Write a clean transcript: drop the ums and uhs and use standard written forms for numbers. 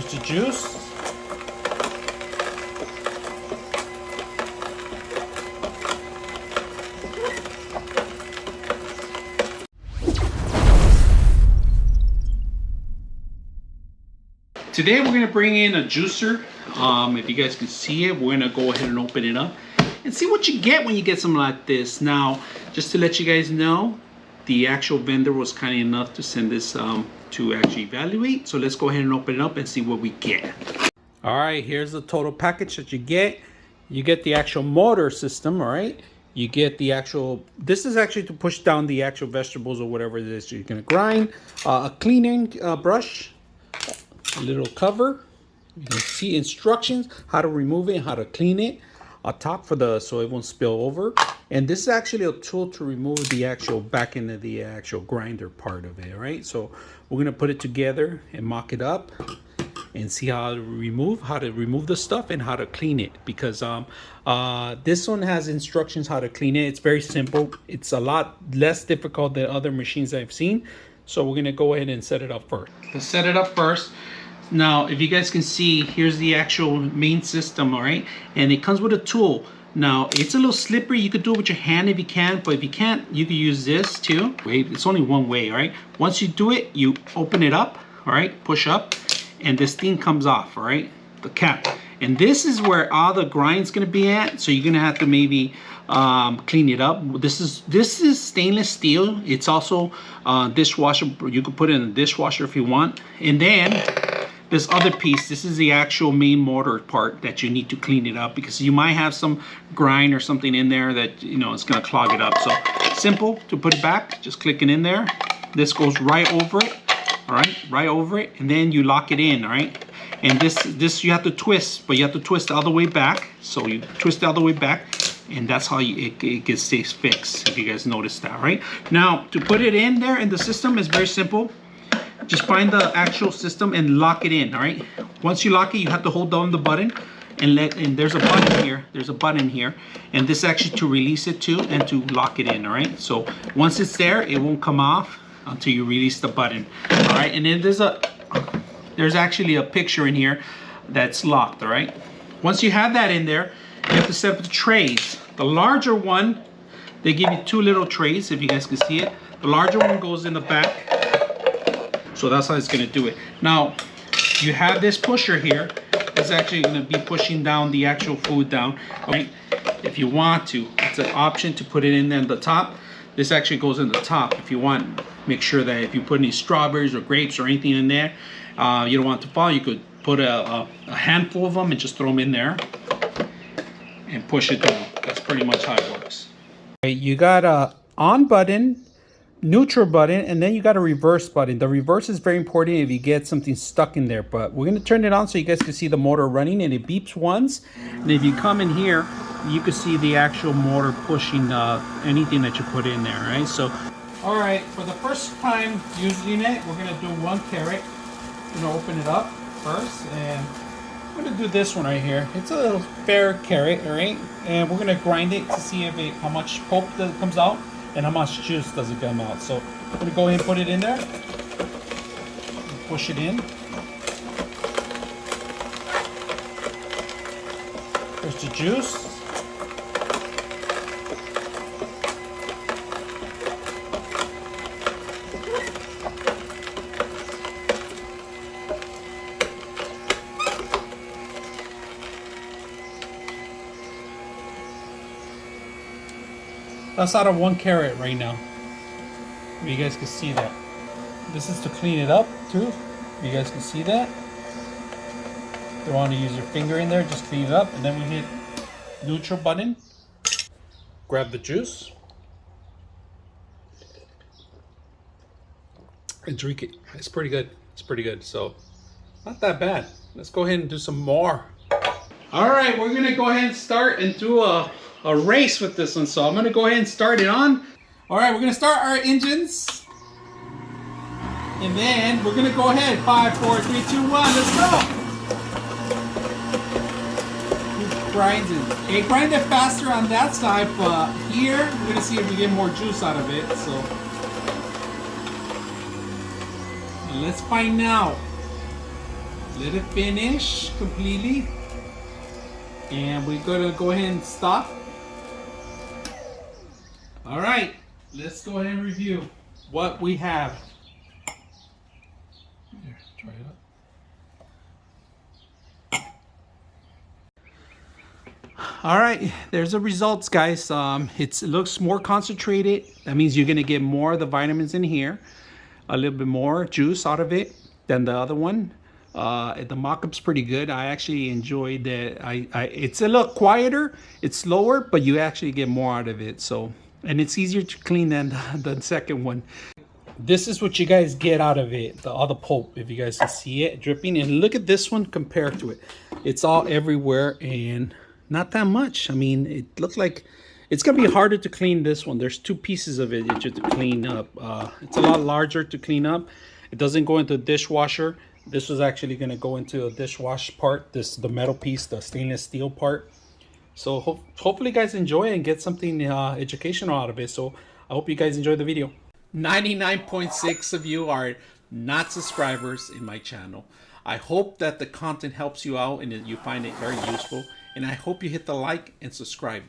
There's the juice. Today we're going to bring in a juicer. If you guys can see it, we're going to go ahead and open it up and see what you get when you get something like this. Now, just to let you guys know, the actual vendor was kind enough to send this to actually evaluate. So let's go ahead and open it up and see what we get. All right, here's the total package that you get. You get the actual motor system, all right? You get the actual, this is actually to push down the actual vegetables or whatever it is you're gonna grind. A cleaning brush, a little cover. You can see instructions, how to remove it, how to clean it. A top for the, so it won't spill over. And this is actually a tool to remove the actual back end of the actual grinder part of it, right? So we're gonna put it together and mock it up and see how to remove the stuff and how to clean it, because this one has instructions how to clean it. It's very simple. It's a lot less difficult than other machines I've seen. So we're gonna go ahead and set it up first. Let's set it up first. Now, if you guys can see, here's the actual main system, all right? And it comes with a tool. Now, it's a little slippery. You could do it with your hand if you can, but if you can't, you could use this too. Wait, it's only one way, all right? Once you do it, you open it up, all right? Push up, and this thing comes off, all right? The cap. And this is where all the grind's gonna be at, so you're gonna have to maybe clean it up. This is stainless steel. It's also dishwasher. You could put it in the dishwasher if you want. And then this other piece, this is the actual main motor part that you need to clean it up, because you might have some grind or something in there that, you know, it's gonna clog it up. So simple to put it back, just clicking in there. This goes right over it, all right, right over it, and then you lock it in, all right? And this you have to twist, but you have to twist the other way back. So you twist the other way back, and that's how it gets stays fixed, if you guys notice that, right? Now, to put it in there in the system is very simple. Just find the actual system and lock it in, all right? Once you lock it, you have to hold down the button and there's a button here. There's a button here, and this actually to release it too and to lock it in, all right? So once it's there, it won't come off until you release the button, all right? And then there's actually a picture in here that's locked, all right? Once you have that in there, you have to set up the trays. The larger one, they give you two little trays, if you guys can see it. The larger one goes in the back. So that's how it's gonna do it. Now, you have this pusher here. It's actually gonna be pushing down the actual food down, right? If you want to, it's an option to put it in there in the top. This actually goes in the top if you want. Make sure that if you put any strawberries or grapes or anything in there, you don't want it to fall, you could put a handful of them and just throw them in there and push it down. That's pretty much how it works. You got a on button, neutral button, and then you got a reverse button. The reverse is very important if you get something stuck in there, but we're going to turn it on so you guys can see the motor running, and it beeps once. And if you come in here, you can see the actual motor pushing anything that you put in there, right? So, all right, for the first time using it, we're going to do 1 carrot. I'm going to open it up first, and I'm going to do this one right here. It's a little fair carrot, all right? And we're going to grind it to see if how much pulp that comes out and how much juice does it come out. So I'm gonna go ahead and put it in there, push it in. There's the juice. That's out of 1 carrot right now. You guys can see that. This is to clean it up too. You guys can see that. Don't want to use your finger in there, just clean it up. And then we hit neutral button. Grab the juice. And drink it. It's pretty good. It's pretty good. So, not that bad. Let's go ahead and do some more. All right, we're gonna go ahead and start and do a race with this one. So I'm gonna go ahead and start it on. All right, we're gonna start our engines. And then we're gonna go ahead. 5, 4, 3, 2, 1, let's go. It grinds it. It grinded faster on that side, but here, we're gonna see if we get more juice out of it, so. And let's find out. let it finish completely. And we're gonna go ahead and stop. All right, let's go ahead and review what we have. Here, try it out. All right, there's the results, guys. It looks more concentrated. That means you're gonna get more of the vitamins in here, a little bit more juice out of it than the other one. The mock-up's pretty good. I actually enjoyed that. It's a little quieter, it's slower, but you actually get more out of it. So, and it's easier to clean than the second one. This is what you guys get out of it, all the pulp, if you guys can see it dripping. And look at this one compared to it. It's all everywhere and not that much. I mean, it looks like it's gonna be harder to clean this one. There's two pieces of it that you have to clean up. It's a lot larger to clean up. It doesn't go into a dishwasher. This was actually going to go into a dishwash part, the metal piece, the stainless steel part. So hopefully you guys enjoy it and get something educational out of it. So I hope you guys enjoy the video. 99.6 of you are not subscribers in my channel. I hope that the content helps you out and that you find it very useful. And I hope you hit the like and subscribe.